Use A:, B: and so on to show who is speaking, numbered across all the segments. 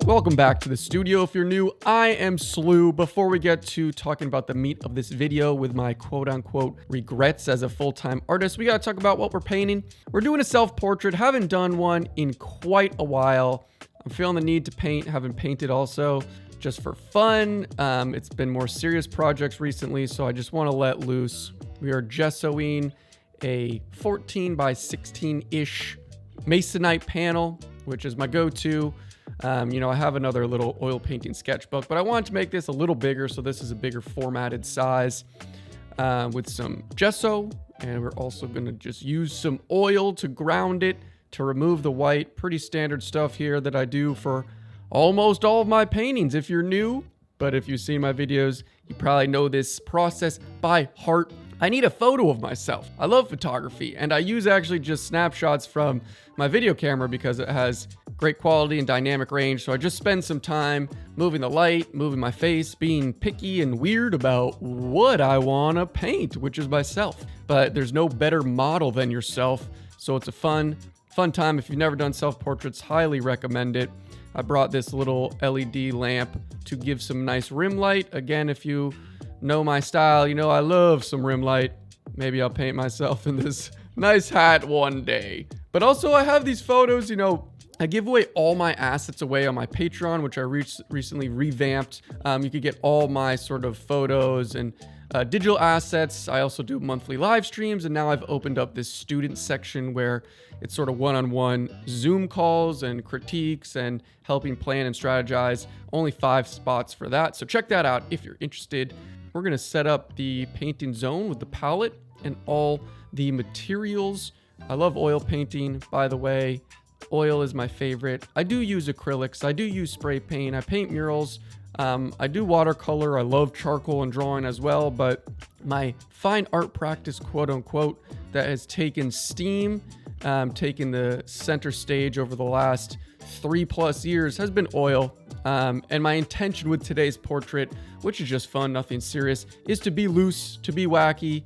A: Welcome back to the studio. If you're new, I am Slew. Before we get to talking about the meat of this video with my quote-unquote regrets as a full-time artist, we gotta talk about what we're painting. We're doing a self-portrait. Haven't done one in quite a while. I'm feeling the need to paint. Haven't painted also just for fun. It's been more serious projects recently, so I just want to let loose. We are gessoing a 14 by 16-ish masonite panel, which is my go-to. I have another little oil painting sketchbook, but I wanted to make this a little bigger, so this is a bigger formatted size with some gesso, and we're also going to just use some oil to ground it to remove the white. Pretty standard stuff here that I do for almost all of my paintings if you're new, but if you've seen my videos, you probably know this process by heart. I need a photo of myself. I love photography, and I use actually just snapshots from my video camera because it has great quality and dynamic range. So I just spend some time moving the light, moving my face, being picky and weird about what I want to paint, which is myself. But there's no better model than yourself. So it's a fun time. If you've never done self-portraits, highly recommend it. I brought this little LED lamp to give some nice rim light. Again, if you know my style, you know I love some rim light. Maybe I'll paint myself in this nice hat one day. But also I have these photos, I give away all my assets away on my Patreon, which I recently revamped. You could get all my sort of photos and digital assets. I also do monthly live streams, and now I've opened up this student section where it's sort of one-on-one Zoom calls and critiques and helping plan and strategize. Only 5 spots for that, so check that out if you're interested. We're gonna set up the painting zone with the palette and all the materials. I love oil painting, by the way. Oil is my favorite. I do use acrylics. I do use spray paint. I paint murals. I do watercolor. I love charcoal and drawing as well, but my fine art practice, quote unquote, that has taken steam, taken the center stage over the last 3+ years has been oil. And my intention with today's portrait, which is just fun, nothing serious, is to be loose, to be wacky,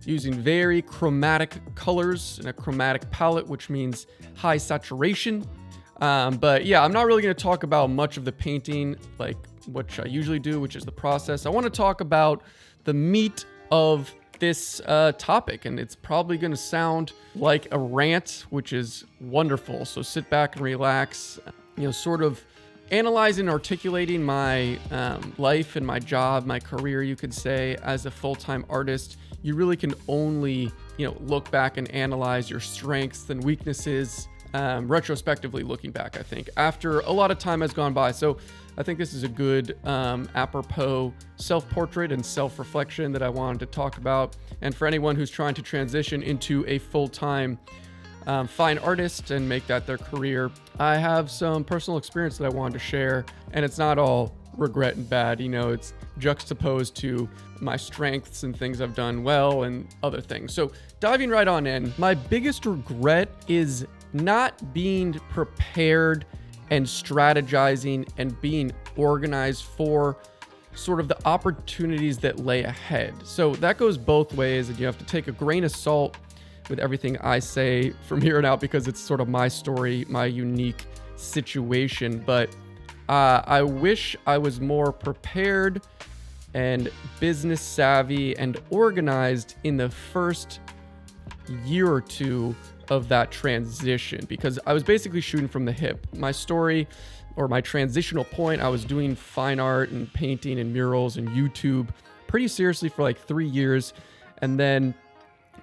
A: using very chromatic colors and a chromatic palette, which means high saturation. But yeah, I'm not really going to talk about much of the painting like which I usually do, which is the process. I want to talk about the meat of this topic, and it's probably going to sound like a rant, which is wonderful. So sit back and relax, sort of analyzing and articulating my life and my job, my career, you could say, as a full-time artist. You really can only, look back and analyze your strengths and weaknesses, retrospectively looking back, I think, after a lot of time has gone by. So I think this is a good apropos self-portrait and self-reflection that I wanted to talk about. And for anyone who's trying to transition into a full-time fine artist and make that their career, I have some personal experience that I wanted to share, and it's not all regret and bad. It's juxtaposed to my strengths and things I've done well and other things. So diving right on in, my biggest regret is not being prepared and strategizing and being organized for sort of the opportunities that lay ahead. So that goes both ways, and you have to take a grain of salt with everything I say from here on out because it's sort of my story, my unique situation. But I wish I was more prepared and business savvy and organized in the first year or two of that transition, because I was basically shooting from the hip. My story, or my transitional point, I was doing fine art and painting and murals and YouTube pretty seriously for like 3 years. And then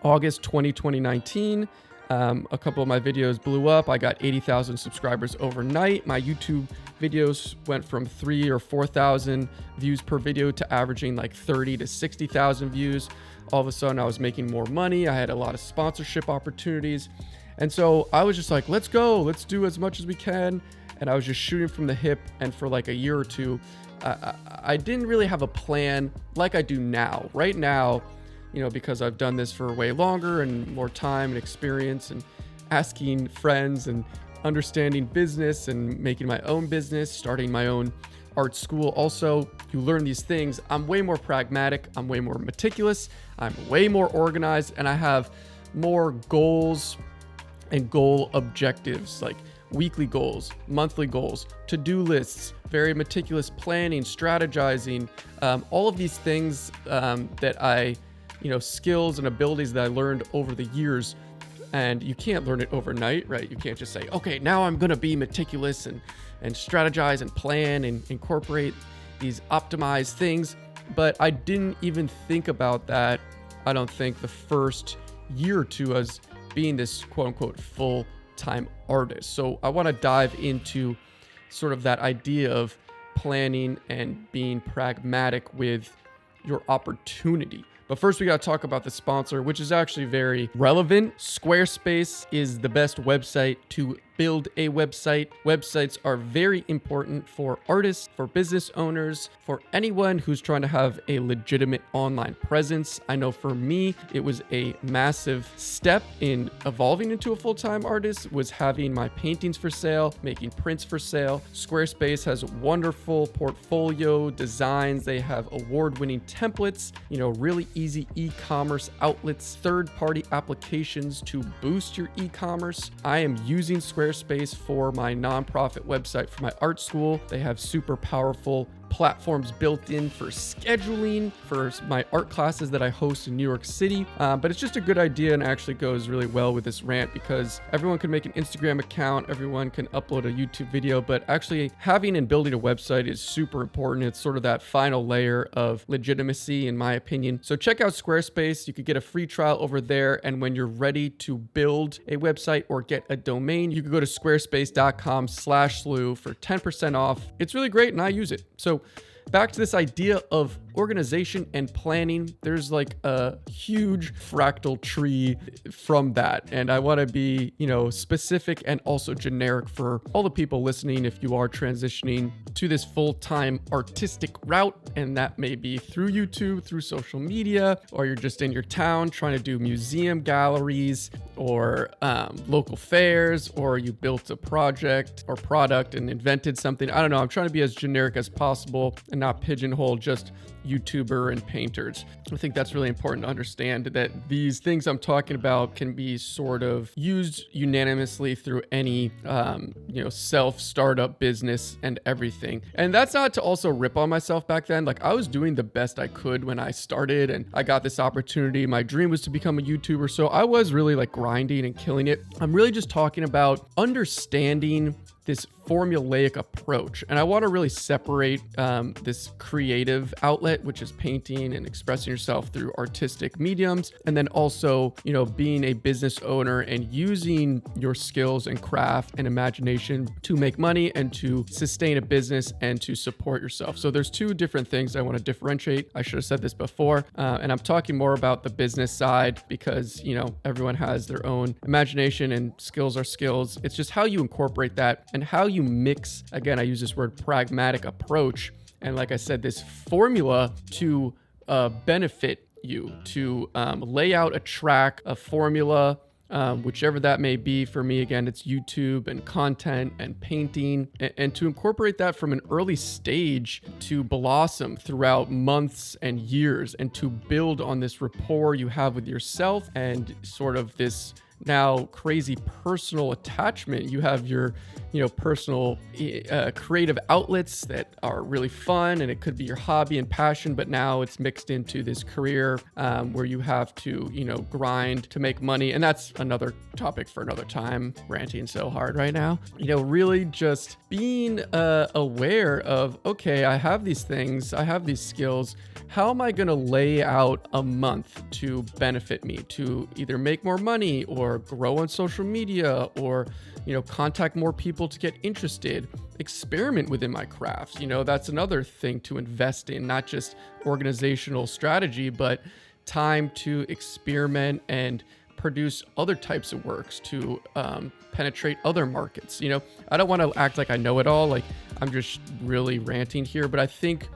A: August 2019, a couple of my videos blew up. I got 80,000 subscribers overnight. My YouTube videos went from 3,000 or 4,000 views per video to averaging like 30,000 to 60,000 views. All of a sudden I was making more money. I had a lot of sponsorship opportunities. And so I was just like, let's go, let's do as much as we can. And I was just shooting from the hip. And for like a year or two, I didn't really have a plan like I do now. Right now, because I've done this for way longer and more time and experience and asking friends and understanding business and making my own business, starting my own art school. Also, you learn these things. I'm way more pragmatic. I'm way more meticulous. I'm way more organized, and I have more goals and goal objectives, like weekly goals, monthly goals, to-do lists, very meticulous planning, strategizing, all of these things that I, skills and abilities that I learned over the years. And you can't learn it overnight, right? You can't just say, okay, now I'm going to be meticulous and strategize and plan and incorporate these optimized things. But I didn't even think about that, I don't think, the first year or two as being this quote unquote full-time artist. So I want to dive into sort of that idea of planning and being pragmatic with your opportunity. But first, we got to talk about the sponsor, which is actually very relevant. Squarespace is the best website to build a website. Websites are very important for artists, for business owners, for anyone who's trying to have a legitimate online presence. I know for me, it was a massive step in evolving into a full-time artist, was having my paintings for sale, making prints for sale. Squarespace has wonderful portfolio designs. They have award-winning templates, really easy e-commerce outlets, third-party applications to boost your e-commerce. I am using Squarespace for my nonprofit website for my art school. They have super powerful platforms built in for scheduling for my art classes that I host in New York City. But it's just a good idea and actually goes really well with this rant because everyone can make an Instagram account, everyone can upload a YouTube video, but actually having and building a website is super important. It's sort of that final layer of legitimacy, in my opinion. So check out Squarespace. You could get a free trial over there. And when you're ready to build a website or get a domain, you can go to squarespace.com/slew for 10% off. It's really great and I use it. So back to this idea of organization and planning, there's like a huge fractal tree from that. And I want to be, specific and also generic for all the people listening if you are transitioning to this full-time artistic route. And that may be through YouTube, through social media, or you're just in your town trying to do museum galleries or local fairs, or you built a project or product and invented something. I don't know. I'm trying to be as generic as possible and not pigeonhole just YouTuber and painters. I think that's really important to understand that these things I'm talking about can be sort of used unanimously through any, self-startup business and everything. And that's not to also rip on myself back then. Like I was doing the best I could when I started and I got this opportunity. My dream was to become a YouTuber. So I was really like grinding and killing it. I'm really just talking about understanding this formulaic approach. And I want to really separate this creative outlet, which is painting and expressing yourself through artistic mediums. And then also, being a business owner and using your skills and craft and imagination to make money and to sustain a business and to support yourself. So there's two different things I want to differentiate. I should have said this before. And I'm talking more about the business side because, everyone has their own imagination and skills are skills. It's just how you incorporate that and how you mix, again, I use this word pragmatic approach. And like I said, this formula to benefit you, to lay out a track, a formula, whichever that may be. For me, again, it's YouTube and content and painting, and to incorporate that from an early stage to blossom throughout months and years and to build on this rapport you have with yourself and sort of this now crazy personal attachment. You have your personal creative outlets that are really fun, and it could be your hobby and passion, but now it's mixed into this career where you have to grind to make money. And that's another topic for another time. Ranting so hard right now. Really just being aware of, okay, I have these things, I have these skills. How am I going to lay out a month to benefit me, to either make more money or grow on social media or contact more people to get interested, experiment within my craft? That's another thing to invest in, not just organizational strategy, but time to experiment and produce other types of works to penetrate other markets. I don't want to act like I know it all, like I'm just really ranting here, but I think,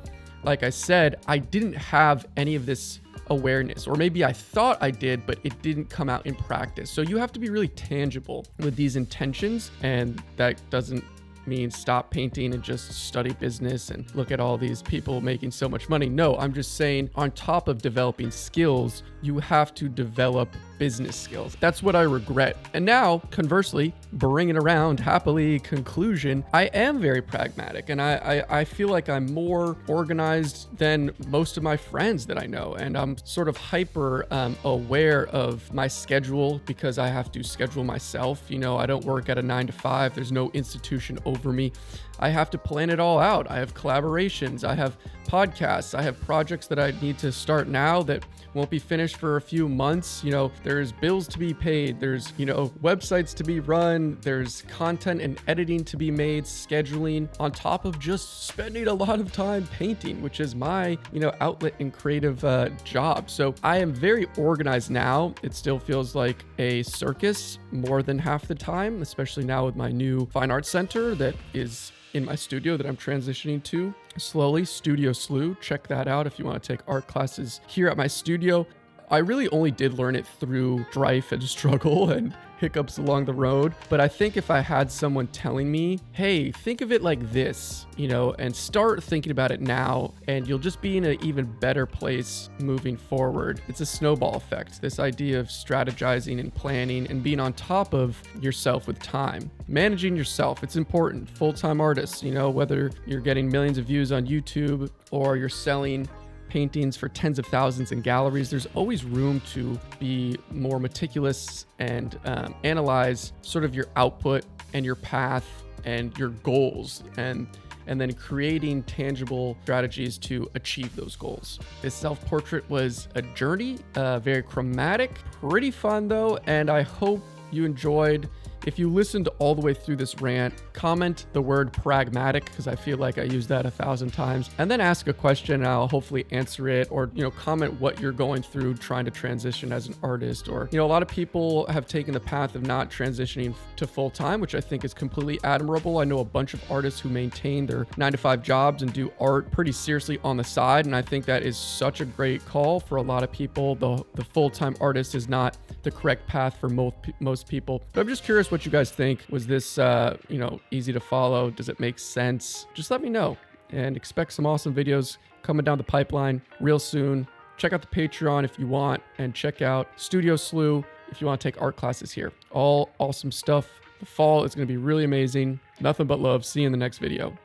A: like I said, I didn't have any of this awareness, or maybe I thought I did, but it didn't come out in practice. So you have to be really tangible with these intentions, and that doesn't mean stop painting and just study business and look at all these people making so much money. No, I'm just saying on top of developing skills, you have to develop business skills. That's what I regret. And now, conversely, bringing around happily conclusion, I am very pragmatic, and I feel like I'm more organized than most of my friends that I know, and I'm sort of hyper aware of my schedule because I have to schedule myself. You know, I don't work at a 9 to 5. There's no institution over me. I have to plan it all out. I have collaborations. I have podcasts. I have projects that I need to start now that won't be finished for a few months. You know, there's bills to be paid. There's, you know, websites to be run. There's content and editing to be made, scheduling, on top of just spending a lot of time painting, which is my, you know, outlet and creative job. So I am very organized now. It still feels like a circus more than half the time, especially now with my new fine arts center that is in my studio that I'm transitioning to slowly, Studio Slew. Check that out if you want to take art classes here at my studio. I really only did learn it through strife and struggle and hiccups along the road. But I think if I had someone telling me, hey, think of it like this, you know, and start thinking about it now, and you'll just be in an even better place moving forward. It's a snowball effect. This idea of strategizing and planning and being on top of yourself with time. Managing yourself, it's important. Full-time artists, you know, whether you're getting millions of views on YouTube or you're selling paintings for tens of thousands in galleries, there's always room to be more meticulous and analyze sort of your output and your path and your goals, and then creating tangible strategies to achieve those goals. This self-portrait was a journey, very chromatic, pretty fun though, and I hope you enjoyed. If you listened all the way through this rant, comment the word pragmatic, because I feel like I used that 1,000 times, and then ask a question and I'll hopefully answer it, or, you know, comment what you're going through trying to transition as an artist. Or, you know, a lot of people have taken the path of not transitioning to full time, which I think is completely admirable. I know a bunch of artists who maintain their 9 to 5 jobs and do art pretty seriously on the side, and I think that is such a great call for a lot of people. The full-time artist is not the correct path for most people. But I'm just curious what you guys think. Was this, you know, easy to follow? Does it make sense? Just let me know, and expect some awesome videos coming down the pipeline real soon. Check out the Patreon if you want, and check out Studio Slew if you want to take art classes here. All awesome stuff. The fall is going to be really amazing. Nothing but love. See you in the next video.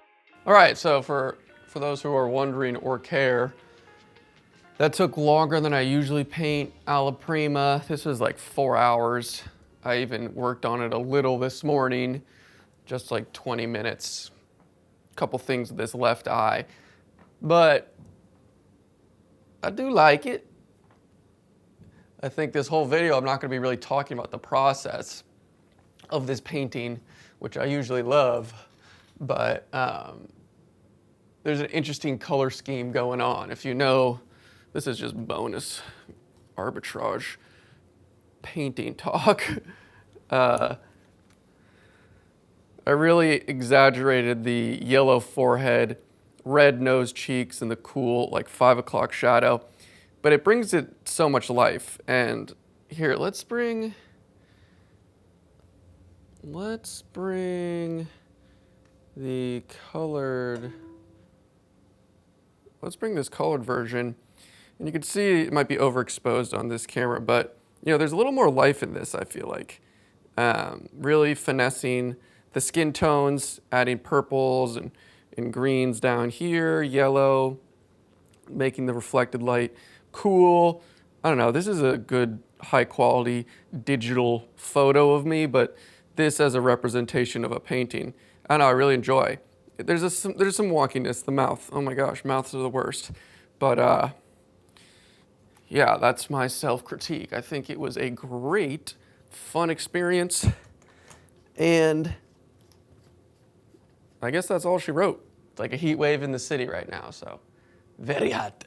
A: All right, so for those who are wondering or care, that took longer than I usually paint alla prima. This was like 4 hours. I even worked on it a little this morning, just like 20 minutes. A couple things with this left eye, but I do like it. I think this whole video, I'm not gonna be really talking about the process of this painting, which I usually love, but there's an interesting color scheme going on. If you know, this is just bonus arbitrage painting talk. I really exaggerated the yellow forehead, red nose cheeks, and the cool like 5 o'clock shadow, but it brings it so much life. And here, let's bring the colored, let's bring this colored version. And you can see it might be overexposed on this camera, but you know, there's a little more life in this, I feel like. Really finessing the skin tones, adding purples and greens down here, yellow, making the reflected light cool. I don't know, this is a good high quality digital photo of me, but this as a representation of a painting, I know I really enjoy. There's some wonkiness, the mouth, oh my gosh, mouths are the worst. But yeah, that's my self-critique. I think it was a great, fun experience, and I guess that's all she wrote. It's like a heat wave in the city right now, so very hot.